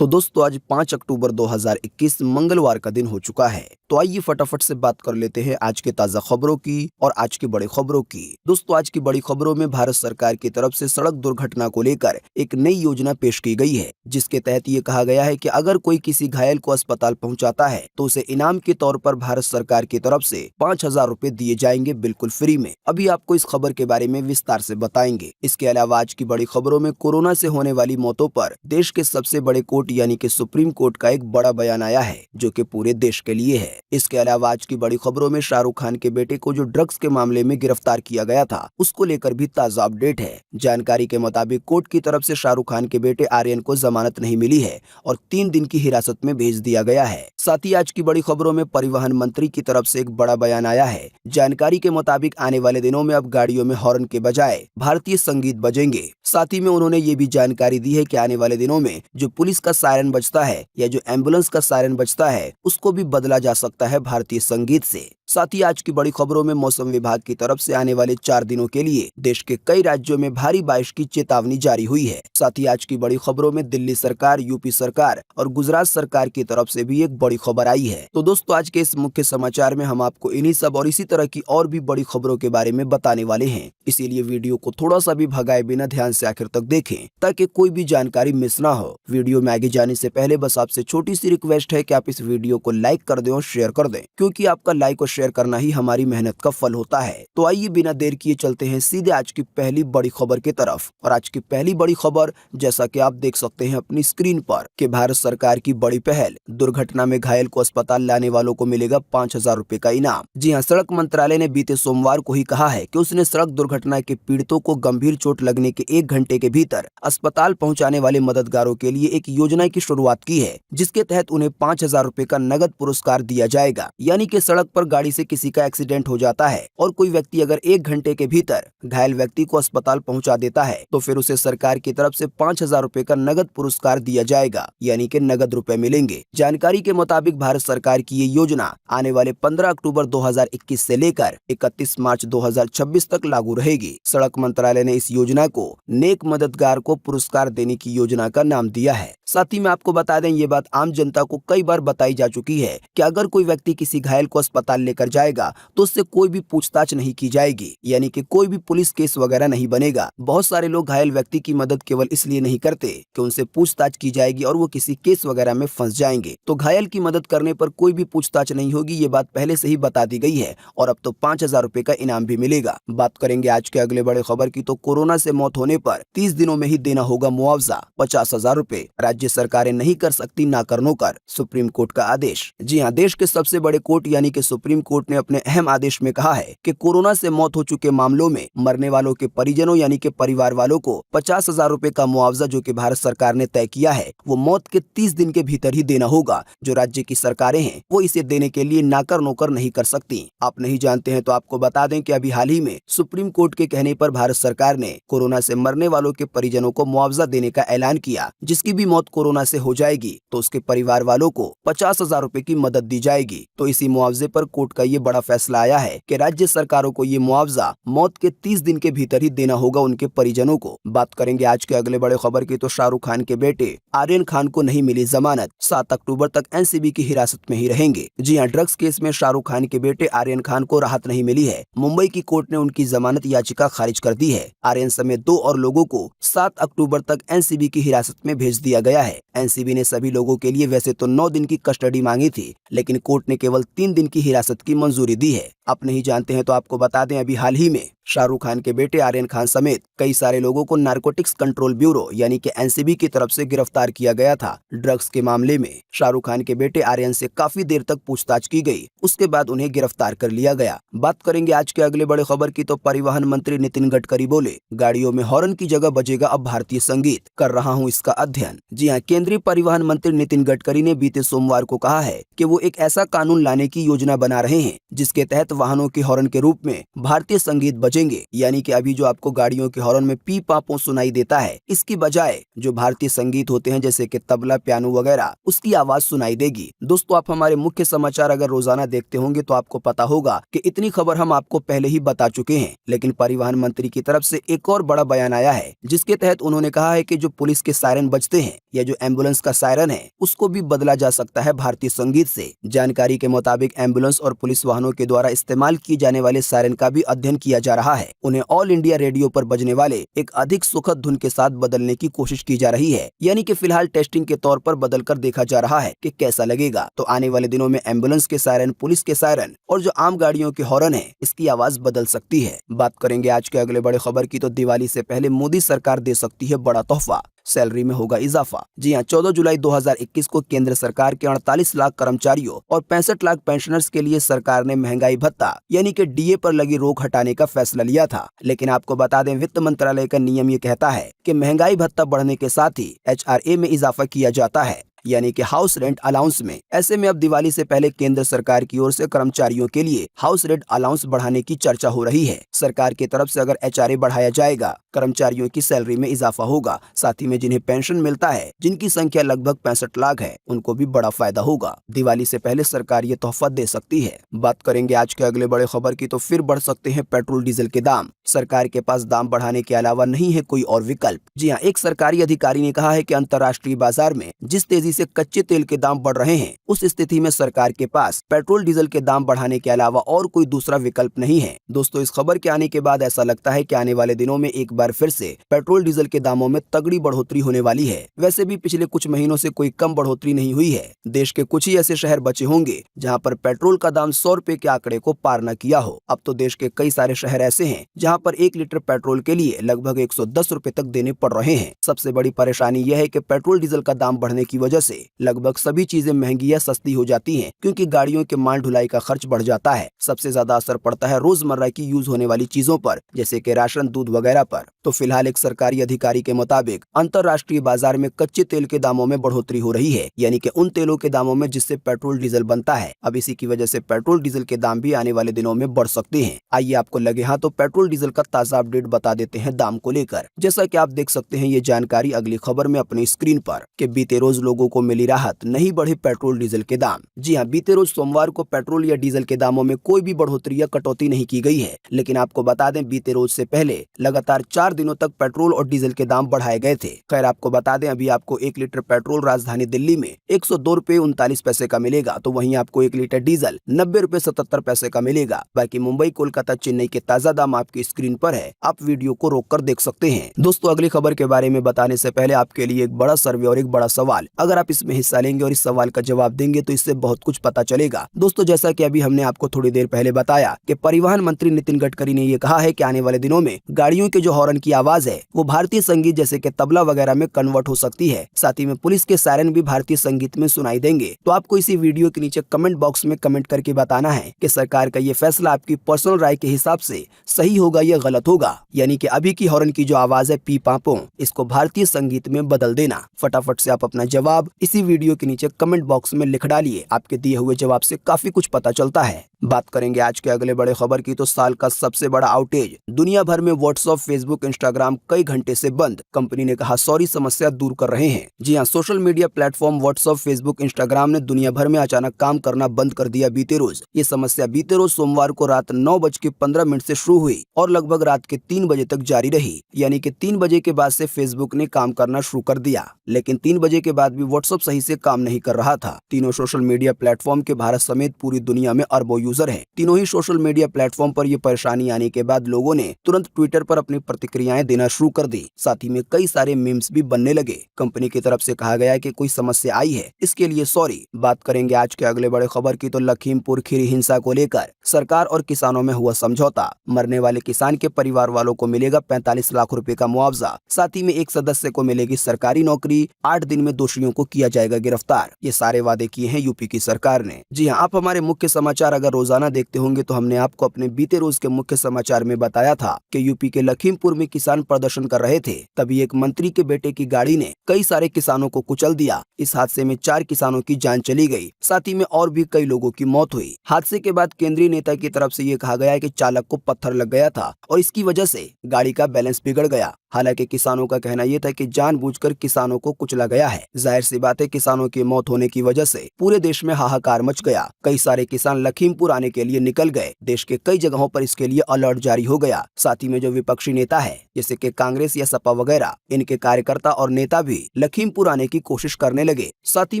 तो दोस्तों आज 5 अक्टूबर 2021 मंगलवार का दिन हो चुका है। तो आइए फटाफट से बात कर लेते हैं आज के ताजा खबरों की और आज की बड़ी खबरों की। दोस्तों आज की बड़ी खबरों में भारत सरकार की तरफ से सड़क दुर्घटना को लेकर एक नई योजना पेश की गई है, जिसके तहत ये कहा गया है कि अगर कोई किसी घायल को अस्पताल पहुंचाता है तो उसे इनाम के तौर पर भारत सरकार की तरफ से 5,000 रुपए दिए जाएंगे बिल्कुल फ्री में। अभी आपको इस खबर के बारे में विस्तार से बताएंगे। इसके अलावा आज की बड़ी खबरों में कोरोना से होने वाली मौतों पर देश के सबसे बड़े कोर्ट यानी कि सुप्रीम कोर्ट का एक बड़ा बयान आया है, जो कि पूरे देश के लिए है। इसके अलावा आज की बड़ी खबरों में शाहरुख खान के बेटे को जो ड्रग्स के मामले में गिरफ्तार किया गया था, उसको लेकर भी ताजा अपडेट है। जानकारी के मुताबिक कोर्ट की तरफ से शाहरुख खान के बेटे आर्यन को जमानत नहीं मिली है और 3 दिन की हिरासत में भेज दिया गया है। साथ ही आज की बड़ी खबरों में परिवहन मंत्री की तरफ से एक बड़ा बयान आया है। जानकारी के मुताबिक आने वाले दिनों में अब गाड़ियों में हॉर्न के बजाय भारतीय संगीत बजेंगे। साथ ही में उन्होंने ये भी जानकारी दी है कि आने वाले दिनों में जो पुलिस का सायरन बजता है या जो एम्बुलेंस का सायरन बजता है, उसको भी बदला जा सकता है भारतीय संगीत से। साथ ही आज की बड़ी खबरों में मौसम विभाग की तरफ से आने वाले 4 दिनों के लिए देश के कई राज्यों में भारी बारिश की चेतावनी जारी हुई है। साथ ही आज की बड़ी खबरों में दिल्ली सरकार, यूपी सरकार और गुजरात सरकार की तरफ से भी एक बड़ी खबर आई है। तो दोस्तों आज के इस मुख्य समाचार में हम आपको इन्हीं सब और इसी तरह की और भी बड़ी खबरों के बारे में बताने वाले हैं, इसीलिए वीडियो को थोड़ा सा भी भगाए बिना ध्यान से आखिर तक देखें ताकि कोई भी जानकारी मिस ना हो। वीडियो में आगे जाने से पहले बस आपसे छोटी सी रिक्वेस्ट है कि आप इस वीडियो को लाइक कर दें और शेयर कर दें, क्योंकि आपका लाइक और शेयर करना ही हमारी मेहनत का फल होता है। तो आइए बिना देर किए चलते हैं सीधे आज की पहली बड़ी खबर की तरफ। और आज की पहली बड़ी खबर, जैसा कि आप देख सकते हैं अपनी स्क्रीन पर, कि भारत सरकार की बड़ी पहल, दुर्घटना में घायल को अस्पताल लाने वालों को मिलेगा 5,000 रुपए का इनाम। जी हाँ, सड़क मंत्रालय ने बीते सोमवार को ही कहा है कि उसने सड़क दुर्घटना के पीड़ितों को गंभीर चोट लगने के 1 घंटे के भीतर अस्पताल पहुंचाने वाले मददगारों के लिए एक योजना की शुरुआत की है, जिसके तहत उन्हें 5,000 रुपए का नगद पुरस्कार दिया जाएगा। यानी कि सड़क पर गाड़ी से किसी का एक्सीडेंट हो जाता है और कोई व्यक्ति अगर 1 घंटे के भीतर घायल व्यक्ति को अस्पताल पहुंचा देता है तो फिर उसे सरकार की तरफ से 5,000 रुपए का नगद पुरस्कार दिया जाएगा, यानी कि नगद रुपए मिलेंगे। जानकारी के मुताबिक भारत सरकार की ये योजना आने वाले 15 अक्टूबर 2021 से लेकर 31 मार्च 2026 तक लागू रहेगी। सड़क मंत्रालय ने इस योजना को नेक मददगार को पुरस्कार देने की योजना का नाम दिया है। साथ ही में आपको बता दें, ये बात आम जनता को कई बार बताई जा चुकी है कि अगर कोई व्यक्ति किसी घायल को अस्पताल लेकर जाएगा तो उससे कोई भी पूछताछ नहीं की जाएगी, यानी कि कोई भी पुलिस केस वगैरह नहीं बनेगा। बहुत सारे लोग घायल व्यक्ति की मदद केवल इसलिए नहीं करते कि उनसे पूछताछ की जाएगी और वो किसी केस वगैरह में फंस जाएंगे। तो घायल की मदद करने पर कोई भी पूछताछ नहीं होगी, ये बात पहले से ही बता दी गई है। और अब तो 5,000 रुपए का इनाम भी मिलेगा। बात करेंगे आज के अगले बड़े खबर की, तो कोरोना से मौत होने पर 30 दिनों में ही देना होगा मुआवजा 50,000 रुपए। राज्य सरकारें नहीं कर सकती ना कर नौकर, सुप्रीम कोर्ट का आदेश। जी हाँ, देश के सबसे बड़े कोर्ट यानी कि सुप्रीम कोर्ट ने अपने अहम आदेश में कहा है कि कोरोना से मौत हो चुके मामलों में मरने वालों के परिजनों यानी कि परिवार वालों को 50,000 रुपए का मुआवजा जो कि भारत सरकार ने तय किया है, वो मौत के 30 दिन के भीतर ही देना होगा। जो राज्य की सरकारें हैं वो इसे देने के लिए नाकर नौकर नहीं कर सकती। आप नहीं जानते हैं तो आपको बता दें कि अभी हाल ही में सुप्रीम कोर्ट के कहने पर भारत सरकार ने कोरोना से मरने वालों के परिजनों को मुआवजा देने का ऐलान किया। जिसकी भी मौत कोरोना से हो जाएगी तो उसके परिवार वालों को 50,000 रुपए की मदद दी जाएगी। तो इसी मुआवजे पर कोर्ट का ये बड़ा फैसला आया है कि राज्य सरकारों को ये मुआवजा मौत के 30 दिन के भीतर ही देना होगा उनके परिजनों को। बात करेंगे आज के अगले बड़े खबर की, तो शाहरुख खान के बेटे आर्यन खान को नहीं मिली जमानत, 7 अक्टूबर तक एनसीबी की हिरासत में ही रहेंगे। जी हाँ, ड्रग्स केस में शाहरुख खान के बेटे आर्यन खान को राहत नहीं मिली है। मुंबई की कोर्ट ने उनकी जमानत याचिका खारिज कर दी है। आर्यन समेत 2 और लोगों को 7 अक्टूबर तक एनसीबी की हिरासत में भेज दिया गया है। एनसीबी ने सभी लोगों के लिए वैसे तो 9 दिन की कस्टडी मांगी थी, लेकिन कोर्ट ने केवल 3 दिन की हिरासत की मंजूरी दी है। आप नहीं जानते हैं तो आपको बता दें, अभी हाल ही में शाहरुख खान के बेटे आर्यन खान समेत कई सारे लोगों को नारकोटिक्स कंट्रोल ब्यूरो यानी कि एनसीबी की तरफ से गिरफ्तार किया गया था। ड्रग्स के मामले में शाहरुख खान के बेटे आर्यन से काफी देर तक पूछताछ की गई, उसके बाद उन्हें गिरफ्तार कर लिया गया। बात करेंगे आज के अगले बड़े खबर की, तो परिवहन मंत्री नितिन गडकरी बोले, गाड़ियों में हॉर्न की जगह बजेगा अब भारतीय संगीत, कर रहा हूं इसका अध्ययन। जी हाँ, केंद्रीय परिवहन मंत्री नितिन गडकरी ने बीते सोमवार को कहा है कि वो एक ऐसा कानून लाने की योजना बना रहे हैं जिसके तहत वाहनों के हॉर्न के रूप में भारतीय संगीत बजेगा। समझेंगे। यानी कि अभी जो आपको गाड़ियों के हॉर्न में पी पापों सुनाई देता है, इसकी बजाय जो भारतीय संगीत होते हैं जैसे कि तबला, पियानो वगैरह, उसकी आवाज सुनाई देगी। दोस्तों, आप हमारे मुख्य समाचार अगर रोजाना देखते होंगे तो आपको पता होगा कि इतनी खबर हम आपको पहले ही बता चुके हैं, लेकिन परिवहन मंत्री की तरफ से एक और बड़ा बयान आया है, जिसके तहत उन्होंने कहा है कि जो पुलिस के सायरन बजते हैं या जो एम्बुलेंस का सायरन है, उसको भी बदला जा सकता है भारतीय संगीत से। जानकारी के मुताबिक एम्बुलेंस और पुलिस वाहनों के द्वारा इस्तेमाल किए जाने वाले सायरन का भी अध्ययन किया जा रहा है। उन्हें ऑल इंडिया रेडियो पर बजने वाले एक अधिक सुखद धुन के साथ बदलने की कोशिश की जा रही है। यानी कि फिलहाल टेस्टिंग के तौर पर बदल कर देखा जा रहा है कि कैसा लगेगा। तो आने वाले दिनों में एम्बुलेंस के सायरन, पुलिस के सायरन और जो आम गाड़ियों के हॉर्न है, इसकी आवाज बदल सकती है। बात करेंगे आज के अगले बड़े खबर की, तो दिवाली से पहले मोदी सरकार दे सकती है बड़ा तोहफा, सैलरी में होगा इजाफा। जी हां, 14 जुलाई 2021 को केंद्र सरकार के 48 लाख कर्मचारियों और 65 लाख पेंशनर्स के लिए सरकार ने महंगाई भत्ता यानी कि डीए पर लगी रोक हटाने का फैसला लिया था। लेकिन आपको बता दें, वित्त मंत्रालय का नियम ये कहता है कि महंगाई भत्ता बढ़ने के साथ ही HRA में इजाफा किया जाता है, यानी कि हाउस रेंट अलाउंस में। ऐसे में अब दिवाली से पहले केंद्र सरकार की ओर से कर्मचारियों के लिए हाउस रेंट अलाउंस बढ़ाने की चर्चा हो रही है। सरकार की तरफ से अगर HRA बढ़ाया जाएगा, कर्मचारियों की सैलरी में इजाफा होगा। साथ ही में जिन्हें पेंशन मिलता है, जिनकी संख्या लगभग 65 लाख है, उनको भी बड़ा फायदा होगा। दिवाली से पहले सरकार ये तोहफा दे सकती है। बात करेंगे आज के अगले बड़े खबर की, तो फिर बढ़ सकते हैं पेट्रोल डीजल के दाम। सरकार के पास दाम बढ़ाने के अलावा नहीं है कोई और विकल्प। जी हाँ, एक सरकारी अधिकारी ने कहा है कि अंतर्राष्ट्रीय बाजार में जिस तेजी से कच्चे तेल के दाम बढ़ रहे हैं, उस स्थिति में सरकार के पास पेट्रोल डीजल के दाम बढ़ाने के अलावा और कोई दूसरा विकल्प नहीं है। दोस्तों, इस खबर के आने के बाद ऐसा लगता है कि आने वाले दिनों में एक बार फिर से पेट्रोल डीजल के दामों में तगड़ी बढ़ोतरी होने वाली है। वैसे भी पिछले कुछ महीनों से कोई कम बढ़ोतरी नहीं हुई है। देश के कुछ ही ऐसे शहर बचे होंगे जहां पर पेट्रोल का दाम 100 रुपए के आंकड़े को पार न किया हो। अब तो देश के कई सारे शहर ऐसे हैं जहां पर 1 लीटर पेट्रोल के लिए लगभग 110 रुपए तक देने पड़ रहे हैं। सबसे बड़ी परेशानी यह है कि पेट्रोल डीजल का दाम बढ़ने की वजह से लगभग सभी चीजें महंगी या सस्ती हो जाती हैं, क्योंकि गाड़ियों के माल ढुलाई का खर्च बढ़ जाता है। सबसे ज्यादा असर पड़ता है रोजमर्रा की यूज होने वाली चीजों पर, जैसे कि राशन, दूध वगैरह पर। तो फिलहाल एक सरकारी अधिकारी के मुताबिक अंतर्राष्ट्रीय बाजार में कच्चे तेल के दामों में बढ़ोतरी हो रही है, यानी कि उन तेलों के दामों में जिससे पेट्रोल डीजल बनता है। अब इसी की वजह से पेट्रोल डीजल के दाम भी आने वाले दिनों में बढ़ सकते हैं। आइए आपको लगे हां तो पेट्रोल डीजल का ताजा अपडेट बता देते हैं दाम को लेकर। जैसा कि आप देख सकते हैं ये जानकारी अगली खबर में अपनी स्क्रीन पर, कि बीते रोज लोगों को मिली राहत, नहीं बढ़े पेट्रोल डीजल के दाम। जी हाँ, बीते रोज सोमवार को पेट्रोल या डीजल के दामों में कोई भी बढ़ोतरी या कटौती नहीं की गई है। लेकिन आपको बता दें, बीते रोज से पहले लगातार 4 दिनों तक पेट्रोल और डीजल के दाम बढ़ाए गए थे। खैर, आपको बता दें, अभी आपको 1 लीटर पेट्रोल राजधानी दिल्ली में 102 रुपए 39 पैसे का मिलेगा, तो वहीं आपको 1 लीटर डीजल 90 रुपए 77 पैसे का मिलेगा। बाकी मुंबई, कोलकाता, चेन्नई के ताजा दाम आपकी स्क्रीन पर है, आप वीडियो को रोककर देख सकते हैं। दोस्तों, अगली खबर के बारे में बताने से पहले आपके लिए एक बड़ा सर्वे और एक बड़ा सवाल। अगर आप इसमें हिस्सा लेंगे और इस सवाल का जवाब देंगे तो इससे बहुत कुछ पता चलेगा। दोस्तों, जैसा कि अभी हमने आपको थोड़ी देर पहले बताया कि परिवहन मंत्री नितिन गडकरी ने ये कहा है कि आने वाले दिनों में गाड़ियों के जो हॉर्न की आवाज है वो भारतीय संगीत जैसे कि तबला वगैरह में कन्वर्ट हो सकती है। साथ ही में पुलिस के सायरन भी भारतीय संगीत में सुनाई देंगे। तो आपको इसी वीडियो के नीचे कमेंट बॉक्स में कमेंट करके बताना है कि सरकार का ये फैसला आपकी पर्सनल राय के हिसाब से सही होगा या गलत होगा। यानी कि अभी की हॉर्न की जो आवाज है पी पापों, इसको भारतीय संगीत में बदल देना। फटाफट से आप अपना जवाब इसी वीडियो के नीचे कमेंट बॉक्स में लिख डालिए। आपके दिए हुए जवाब से काफी कुछ पता चलता है। बात करेंगे आज के अगले बड़े खबर की, तो साल का सबसे बड़ा आउटेज। दुनिया भर में व्हाट्सएप, फेसबुक, इंस्टाग्राम कई घंटे से बंद। कंपनी ने कहा सॉरी, समस्या दूर कर रहे हैं। जी हां, social media platform WhatsApp, Facebook, Instagram ने दुनिया भर में अचानक काम करना बंद कर दिया बीते रोज। ये समस्या बीते रोज सोमवार को रात 9:15 से शुरू हुई और लगभग रात के 3 बजे तक जारी रही। यानी कि 3 बजे के बाद से फेसबुक ने काम करना शुरू कर दिया, लेकिन 3 बजे के बाद भी व्हाट्सएप सही से काम नहीं कर रहा था। तीनों सोशल मीडिया प्लेटफॉर्म के भारत समेत पूरी दुनिया में अरबों यूजर हैं। तीनों ही सोशल मीडिया प्लेटफॉर्म पर ये परेशानी आने के बाद लोगों ने तुरंत ट्विटर पर अपनी प्रतिक्रियाएं देना शुरू कर दी। साथ ही में कई सारे मीम्स भी बनने लगे। कंपनी की तरफ से कहा गया है कि कोई समस्या आई है, इसके लिए सॉरी। बात करेंगे आज के अगले बड़े खबर की, तो लखीमपुर खीरी हिंसा को लेकर सरकार और किसानों में हुआ समझौता। मरने वाले किसान के परिवार वालों को मिलेगा 45 लाख रुपए का मुआवजा। साथ ही में एक सदस्य को मिलेगी सरकारी नौकरी। 8 दिन में दोषियों को किया जाएगा गिरफ्तार। ये सारे वादे किए हैं यूपी की सरकार ने। जी हाँ, आप हमारे मुख्य समाचार अगर रोजाना देखते होंगे तो हमने आपको अपने बीते रोज के मुख्य समाचार में बताया था कि यूपी के लखीमपुर में किसान प्रदर्शन कर रहे थे, तभी एक मंत्री के बेटे की गाड़ी ने कई सारे किसानों को कुचल दिया। इस हादसे में 4 किसानों की जान चली गई, साथ ही में और भी कई लोगों की मौत हुई। हादसे के बाद केंद्रीय नेता की तरफ से ये कहा गया है कि चालक को पत्थर लग गया था और इसकी वजह से गाड़ी का बैलेंस बिगड़ गया। हालांकि किसानों का कहना यह था कि जानबूझकर किसानों को कुचला गया है। जाहिर सी बात है, किसानों की मौत होने की वजह से पूरे देश में हाहाकार मच गया। कई सारे किसान लखीमपुर आने के लिए निकल गए। देश के कई जगहों पर इसके लिए अलर्ट जारी हो गया। साथ ही में जो विपक्षी नेता है जैसे कि कांग्रेस या सपा वगैरह, इनके कार्यकर्ता और नेता भी लखीमपुर आने की कोशिश करने लगे। साथ ही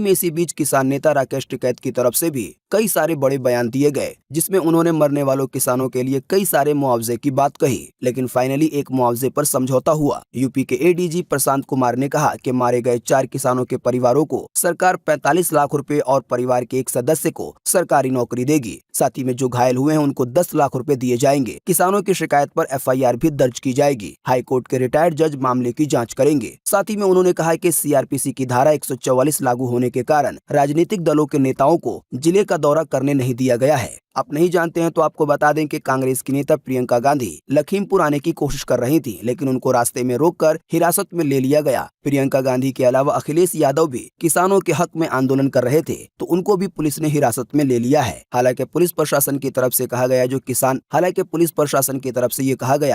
में इसी बीच किसान नेता राकेश टिकैत की तरफ से भी कई सारे बड़े बयान दिए गए, जिसमें उन्होंने मरने वालों किसानों के लिए कई सारे मुआवजे की बात कही। लेकिन फाइनली एक मुआवजे पर समझौता हुआ। यूपी के एडीजी प्रशांत कुमार ने कहा कि मारे गए 4 किसानों के परिवारों को सरकार 45 लाख रुपए और परिवार के एक सदस्य को सरकारी नौकरी देगी। साथ ही में जो घायल हुए हैं उनको 10 लाख रुपए दिए जाएंगे। किसानों की शिकायत पर एफआईआर भी दर्ज की जाएगी। हाईकोर्ट के रिटायर्ड जज मामले की जांच करेंगे। साथ ही में उन्होंने कहा कि सीआरपीसी की धारा 144 लागू होने के कारण राजनीतिक दलों के नेताओं को जिले का दौरा करने नहीं दिया गया है। आप नहीं जानते हैं तो आपको बता दें कि कांग्रेस की नेता प्रियंका गांधी लखीमपुर आने की कोशिश कर रही थी, लेकिन उनको रास्ते में रोककर हिरासत में ले लिया गया। प्रियंका गांधी के अलावा अखिलेश यादव भी किसानों के हक में आंदोलन कर रहे थे, तो उनको भी पुलिस ने हिरासत में ले लिया है। हालांकि पुलिस प्रशासन की तरफ से कहा गया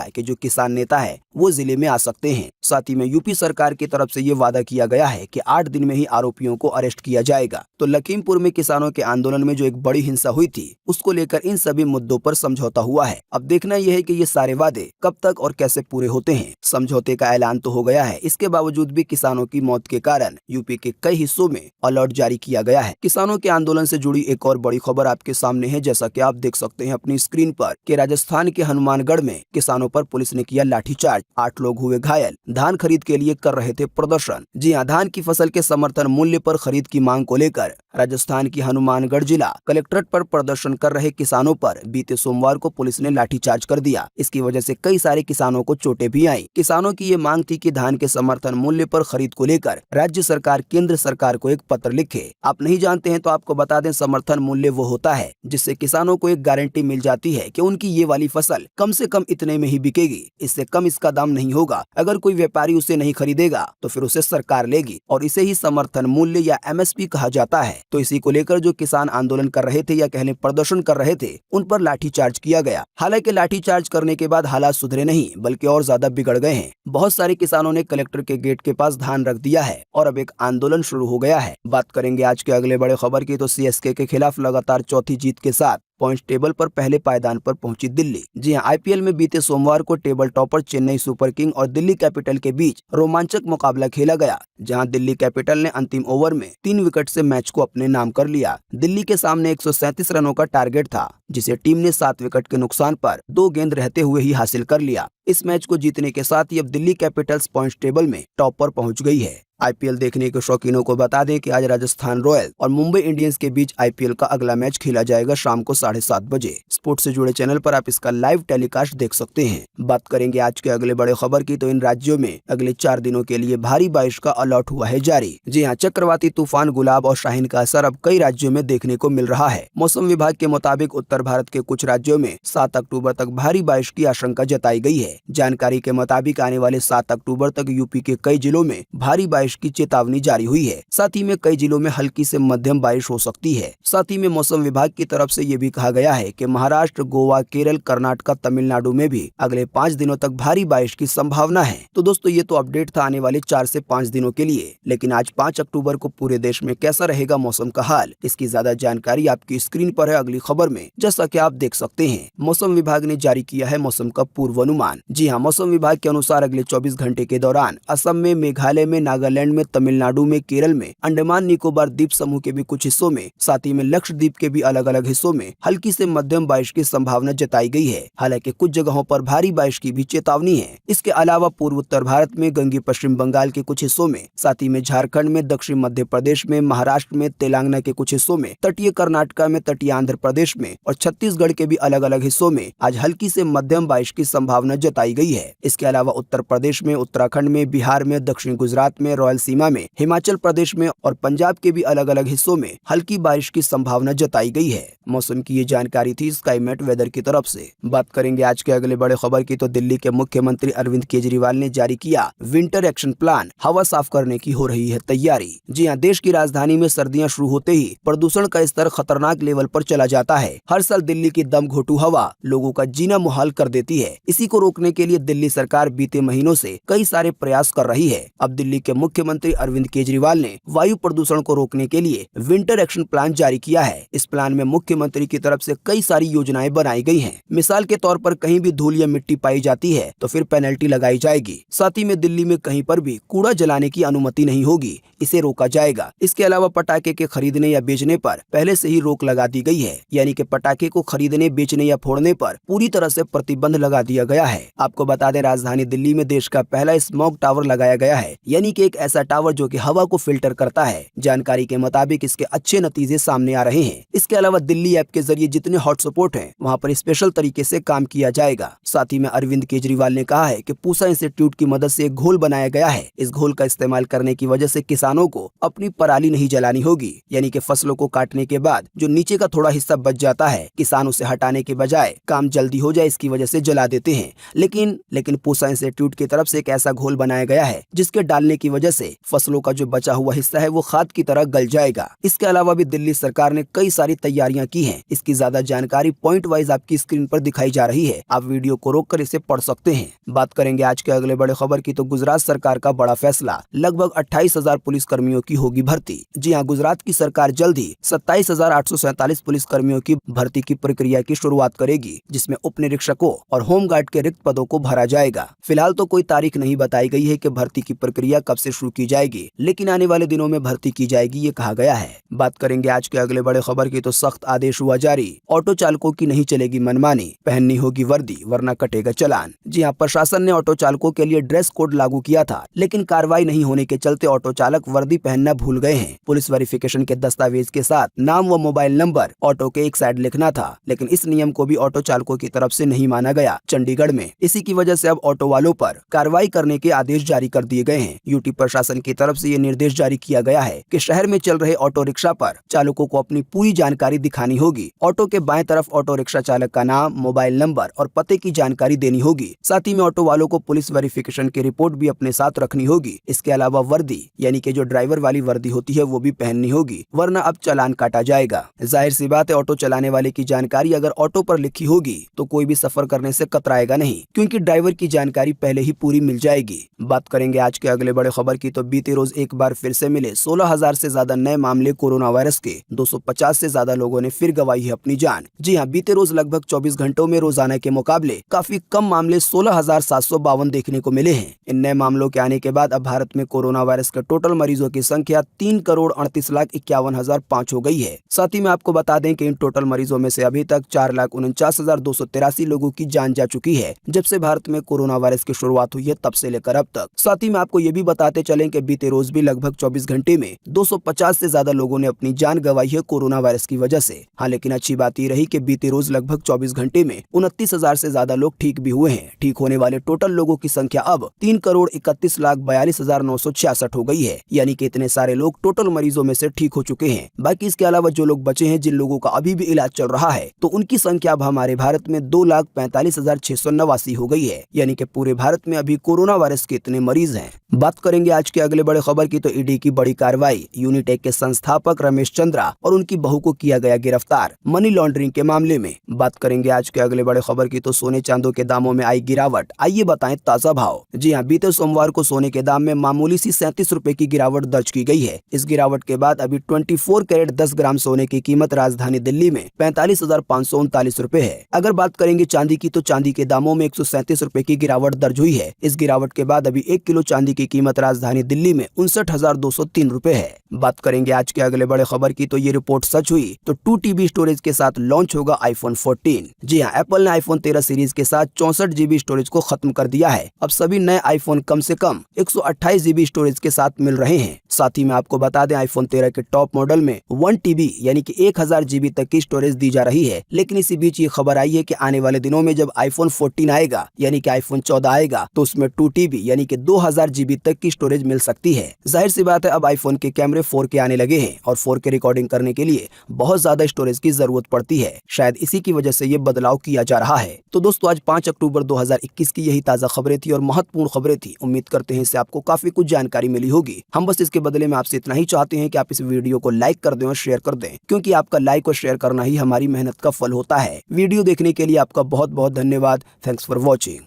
कि जो किसान नेता है वो जिले में आ सकते हैं। साथ ही में यूपी सरकार की तरफ से ये वादा किया गया है कि 8 दिन में ही आरोपियों को अरेस्ट किया जाएगा। तो लखीमपुर में किसानों के आंदोलन में जो एक बड़ी हिंसा हुई थी, उसको लेकर इन सभी मुद्दों पर समझौता हुआ है। अब देखना यह है कि ये सारे वादे कब तक और कैसे पूरे होते हैं। समझौते का ऐलान तो हो गया है, इसके बावजूद भी किसानों की मौत के कारण यूपी के कई हिस्सों में अलर्ट जारी किया गया है। किसानों के आंदोलन से जुड़ी एक और बड़ी खबर आपके सामने है। जैसा कि आप देख सकते हैं अपनी स्क्रीन पर कि राजस्थान के हनुमानगढ़ में किसानों पर पुलिस ने किया लाठीचार्ज, 8 लोग हुए घायल। धान खरीद के लिए कर रहे थे प्रदर्शन। जी हां, धान की फसल के समर्थन मूल्य पर खरीद की मांग को लेकर राजस्थान की हनुमानगढ़ जिला कलेक्ट्रेट पर प्रदर्शन कर रहे किसानों पर बीते सोमवार को पुलिस ने लाठीचार्ज कर दिया। इसकी वजह से कई सारे किसानों को चोटें भी आई। किसानों की ये मांग थी कि धान के समर्थन मूल्य पर खरीद को लेकर राज्य सरकार केंद्र सरकार को एक पत्र लिखे। आप नहीं जानते हैं तो आपको बता दें, समर्थन मूल्य वो होता है जिससे किसानों को एक गारंटी मिल जाती है कि उनकी ये वाली फसल कम से कम इतने में ही बिकेगी, इससे कम इसका दाम नहीं होगा। अगर कोई व्यापारी उसे नहीं खरीदेगा तो फिर उसे सरकार लेगी और इसे ही समर्थन मूल्य या एमएसपी कहा जाता है। तो इसी को लेकर जो किसान आंदोलन कर रहे थे या कहने प्रदर्शन कर रहे थे, उन पर लाठीचार्ज किया गया। हालांकि लाठीचार्ज करने के बाद हालात सुधरे नहीं बल्कि और ज्यादा बिगड़ गए हैं। बहुत सारे किसानों ने कलेक्टर के गेट के पास धान रख दिया है और अब एक आंदोलन शुरू हो गया है। बात करेंगे आज के अगले बड़े खबर की, तो सीएसके के खिलाफ लगातार चौथी जीत के साथ पॉइंट टेबल पर पहले पायदान पर पहुंची दिल्ली। जी हां, आईपीएल में बीते सोमवार को table topper Chennai super king और दिल्ली कैपिटल के बीच रोमांचक मुकाबला खेला गया, जहां दिल्ली कैपिटल ने अंतिम ओवर में 3 विकेट से मैच को अपने नाम कर लिया। दिल्ली के सामने 137 रनों का टारगेट था, जिसे टीम ने 7 विकेट के नुकसान पर 2 गेंद रहते हुए ही हासिल कर लिया। इस मैच को जीतने के साथ ही अब दिल्ली कैपिटल्स पॉइंट्स टेबल में टॉप पर पहुंच गई है। आईपीएल देखने के शौकीनों को बता दें कि आज राजस्थान रॉयल और मुंबई इंडियंस के बीच आईपीएल का अगला मैच खेला जाएगा शाम को 7:30 बजे। स्पोर्ट्स से जुड़े चैनल पर आप इसका लाइव टेलीकास्ट देख सकते हैं। बात करेंगे आज के अगले बड़े खबर की, तो इन राज्यों में अगले 4 दिनों के लिए भारी बारिश का अलर्ट हुआ है जारी। जी हाँ, चक्रवाती तूफान गुलाब और शाहीन का असर अब कई राज्यों में देखने को मिल रहा है। मौसम विभाग के मुताबिक उत्तर भारत के कुछ राज्यों में 7 अक्टूबर तक भारी बारिश की आशंका जताई गई है। जानकारी के मुताबिक आने वाले 7 अक्टूबर तक यूपी के कई जिलों में भारी बारिश की चेतावनी जारी हुई है। साथ ही में कई जिलों में हल्की से मध्यम बारिश हो सकती है। साथ ही में मौसम विभाग की तरफ से ये भी कहा गया है कि महाराष्ट्र, गोवा, केरल, कर्नाटक, तमिलनाडु में भी अगले 5 दिनों तक भारी बारिश की संभावना है। तो दोस्तों, ये तो अपडेट था आने वाले 4 से 5 दिनों के लिए, लेकिन आज 5 अक्टूबर को पूरे देश में कैसा रहेगा मौसम का हाल, इसकी ज्यादा जानकारी आपकी स्क्रीन पर है अगली खबर में। जैसा कि आप देख सकते हैं, मौसम विभाग ने जारी किया है मौसम का पूर्वानुमान। जी हाँ, मौसम विभाग के अनुसार अगले 24 घंटे के दौरान असम में, मेघालय में, नागालैंड में, तमिलनाडु में, केरल में, अंडमान निकोबार द्वीप समूह के भी कुछ हिस्सों में, साथ ही में लक्षद्वीप के भी अलग अलग हिस्सों में हल्की से मध्यम बारिश की संभावना जताई गई है। हालांकि कुछ जगहों पर भारी बारिश की भी चेतावनी है। इसके अलावा पूर्व उत्तर भारत में, गंगी पश्चिम बंगाल के कुछ हिस्सों में, साथ ही में झारखंड में, दक्षिण मध्य प्रदेश में, महाराष्ट्र में, तेलंगाना के कुछ हिस्सों में, तटीय कर्नाटक में, तटीय आंध्र प्रदेश में और छत्तीसगढ़ के भी अलग अलग हिस्सों में आज हल्की से मध्यम बारिश की संभावना जताई गई है। इसके अलावा उत्तर प्रदेश में, उत्तराखंड में, बिहार में, दक्षिण गुजरात में, रॉयल सीमा में, हिमाचल प्रदेश में और पंजाब के भी अलग अलग हिस्सों में हल्की बारिश की संभावना जताई गई है। मौसम की ये जानकारी थी स्काईमेट वेदर की तरफ से। बात करेंगे आज के अगले बड़े खबर की, तो दिल्ली के मुख्यमंत्री अरविंद केजरीवाल ने जारी किया विंटर एक्शन प्लान, हवा साफ करने की हो रही है तैयारी। जी हां, देश की राजधानी में सर्दियां शुरू होते ही प्रदूषण का स्तर खतरनाक लेवल पर चला जाता है। हर साल दिल्ली की दमघोटू हवा लोगों का जीना मुहाल कर देती है। इसी को रोकने के लिए दिल्ली सरकार बीते महीनों से कई सारे प्रयास कर रही है। अब दिल्ली के मुख्यमंत्री अरविंद केजरीवाल ने वायु प्रदूषण को रोकने के लिए विंटर एक्शन प्लान जारी किया है। इस प्लान में मुख्यमंत्री की तरफ से कई सारी योजनाएं बनाई गई हैं। मिसाल के तौर पर कहीं भी धूल या मिट्टी पाई जाती है तो फिर पेनल्टी लगाई जाएगी। साथ ही में दिल्ली में कहीं पर भी कूड़ा जलाने की अनुमति नहीं होगी, इसे रोका जाएगा। इसके अलावा पटाखे के खरीदने या बेचने पर पहले से ही रोक लगा दी गई है, यानी कि पटाखे को खरीदने, बेचने या फोड़ने पर पूरी तरह से प्रतिबंध लगा दिया गया है। आपको बता दें, राजधानी दिल्ली में देश का पहला स्मॉग टावर लगाया गया है, यानी कि एक ऐसा टावर जो कि हवा को फिल्टर करता है। जानकारी के मुताबिक इसके अच्छे नतीजे सामने आ रहे हैं। इसके अलावा दिल्ली ऐप के जरिए जितने हॉटस्पॉट हैं वहां पर स्पेशल तरीके से काम किया जाएगा। साथ ही में अरविंद केजरीवाल ने कहा है कि पूसा इंस्टीट्यूट की मदद से एक घोल बनाया गया है। इस घोल का इस्तेमाल करने की वजह से किसानों को अपनी पराली नहीं जलानी होगी, यानी कि फसलों को काटने के बाद जो नीचे का थोड़ा हिस्सा बच जाता है, किसान उसे हटाने के बजाय काम जल्दी हो जाए इसकी वजह से जला देते हैं। लेकिन पूसा इंस्टीट्यूट की तरफ से एक ऐसा घोल बनाया गया है जिसके डालने की वजह से फसलों का जो बचा हुआ हिस्सा है वो खाद की तरह गल जाएगा। इसके अलावा भी दिल्ली सरकार ने कई सारी तैयारियां की हैं। इसकी ज्यादा जानकारी पॉइंट वाइज आपकी स्क्रीन पर दिखाई जा रही है, आप वीडियो को रोककर इसे पढ़ सकते हैं। बात करेंगे आज के अगले बड़े खबर की, तो गुजरात सरकार का बड़ा फैसला, लगभग 28,000 पुलिस कर्मियों की होगी भर्ती। जी हां, गुजरात की सरकार जल्द ही 27,847 पुलिस कर्मियों की भर्ती की प्रक्रिया की शुरुआत करेगी, जिसमें उप निरीक्षकों और होमगार्ड के रिक्त पदों को भरा जाएगा। फिलहाल तो कोई तारीख नहीं बताई गई है कि भर्ती की प्रक्रिया कब से शुरू की जाएगी, लेकिन आने वाले दिनों में भर्ती की जाएगी, ये कहा गया है। बात करेंगे आज के अगले बड़े खबर की, तो सख्त आदेश हुआ जारी, ऑटो चालकों की नहीं चलेगी मनमानी, पहननी होगी वर्दी वरना कटेगा चालान। जी हां, प्रशासन ने ऑटो चालकों के लिए ड्रेस कोड लागू किया था, लेकिन कार्रवाई नहीं होने के चलते ऑटो चालक वर्दी पहनना भूल गए हैं। पुलिस वेरिफिकेशन के दस्तावेज के साथ नाम व मोबाइल नंबर ऑटो के एक साइड लिखना था, लेकिन इस नियम को भी ऑटो चालकों की तरफ से नहीं माना गया चंडीगढ़ में। इसी की वजह से अब ऑटो वालों पर कार्रवाई करने के आदेश जारी कर दिए गए हैं। यूटी प्रशासन की तरफ से ये निर्देश जारी किया गया है कि शहर में चल रहे ऑटो रिक्शा पर चालकों को अपनी पूरी जानकारी दिखानी होगी। ऑटो के बाएं तरफ ऑटो रिक्शा चालक का नाम, मोबाइल नंबर और पते की जानकारी देनी होगी। साथ ही में ऑटो वालों को पुलिस वेरिफिकेशन की रिपोर्ट भी अपने साथ रखनी होगी। इसके अलावा वर्दी, यानी कि जो ड्राइवर वाली वर्दी होती है वो भी पहननी होगी, वरना अब चालान काटा जाएगा। जाहिर सी बात है, ऑटो चलाने वाले की जानकारी अगर ऑटो पर लिखी होगी तो कोई भी सफर करने से कतराएगा नहीं, क्योंकि ड्राइवर की जानकारी पहले ही पूरी मिल जाएगी। बात करेंगे आज के अगले बड़े खबर की, तो बीते रोज एक बार फिर से मिले 16,000 से ज्यादा नए मामले कोरोना वायरस के। 250 से ज्यादा लोगों ने फिर गंवाई है अपनी जान। जी हां, बीते रोज लगभग 24 घंटों में रोजाना के मुकाबले काफी कम मामले 16,752 देखने को मिले हैं। इन नए मामलों के आने के बाद अब भारत में कोरोना वायरस के टोटल मरीजों की संख्या 3,38,51,005 हो गई है। साथ ही में आपको बता दें कि इन टोटल मरीजों में से अभी तक 4,49,283 लोगों की जान जा चुकी है, जब से भारत में कोरोना वायरस की शुरुआत हुई है तब से लेकर अब तक। साथ ही में आपको ये भी बताते चलें कि बीते रोज भी लगभग 24 घंटे में 250 से ज्यादा लोगों ने अपनी जान गंवाई है कोरोना वायरस की वजह से। हाँ, लेकिन अच्छी बात ये रही कि बीते रोज लगभग 24 घंटे में 29,000 से ज्यादा लोग ठीक भी हुए हैं। ठीक होने वाले टोटल लोगों की संख्या अब 3,31,42,966 हो गई है, यानी कि इतने सारे लोग टोटल मरीजों में से ठीक हो चुके हैं। बाकी इसके अलावा जो लोग बचे हैं, जिन लोगों का अभी भी इलाज चल रहा है, तो उनकी संख्या अब हमारे भारत में 2,45,689 हो गई है, यानी कि पूरे भारत में अभी कोरोना वायरस के इतने मरीज हैं। बात करेंगे आज के अगले बड़े खबर की, तो ईडी की बड़ी कार्रवाई, यूनिटेक के संस्थापक रमेश चंद्रा और उनकी बहू को किया गया गिरफ्तार मनी लॉन्ड्रिंग के मामले में। बात करेंगे आज के अगले बड़े खबर की, तो सोने चांदी के दामों में आई गिरावट, आइए बताएं ताजा भाव। जी हां, बीते सोमवार को सोने के दाम में मामूली सी 37 रुपए की गिरावट दर्ज की गई है। इस गिरावट के बाद अभी 24 कैरेट 10 ग्राम सोने की कीमत राजधानी दिल्ली में 45,539 रुपए है। अगर बात करेंगे चांदी की, तो चांदी के दामों में 137 रुपए की गिरावट दर्ज हुई है। इस गिरावट के बाद अभी 1 किलो चांदी की कीमत राजधानी दिल्ली में 59,203 रुपए है। बात करेंगे आज के अगले बड़े खबर की, तो ये रिपोर्ट सच हुई तो 2 TB स्टोरेज के साथ लॉन्च होगा आईफोन 14। जी हां, एप्पल ने आईफोन 13 सीरीज के साथ 64 GB स्टोरेज को खत्म कर दिया है। अब सभी नए आईफोन कम से कम 128 GB स्टोरेज के साथ मिल रहे हैं। साथ ही में आपको बता दें, आईफोन 13 के टॉप मॉडल में 1 TB यानी कि 1000 GB तक की स्टोरेज दी जा रही है। लेकिन इसी बीच ये खबर आई है कि आने वाले दिनों में जब आईफोन 14 आएगा यानी कि आईफोन 14 आएगा तो उसमें 2 TB यानी कि 2000 GB तक की स्टोरेज मिल सकती है। जाहिर सी बात है अब आईफोन के कैमरे 4K आने लगे हैं और 4K रिकॉर्डिंग करने के लिए बहुत ज्यादा स्टोरेज की जरूरत पड़ती है। शायद इसी की वजह से ये बदलाव किया जा रहा है। तो दोस्तों आज 5 अक्टूबर 2021 की यही ताजा खबरें थी और महत्वपूर्ण खबरें थी। उम्मीद करते हैं इससे आपको काफी कुछ जानकारी मिली होगी। हम बस इसके बदले में आपसे इतना ही चाहते हैं कि आप इस वीडियो को लाइक कर दें और शेयर कर दें, क्योंकि आपका लाइक और शेयर करना ही हमारी मेहनत का फल होता है। वीडियो देखने के लिए आपका बहुत बहुत धन्यवाद। Thanks for watching.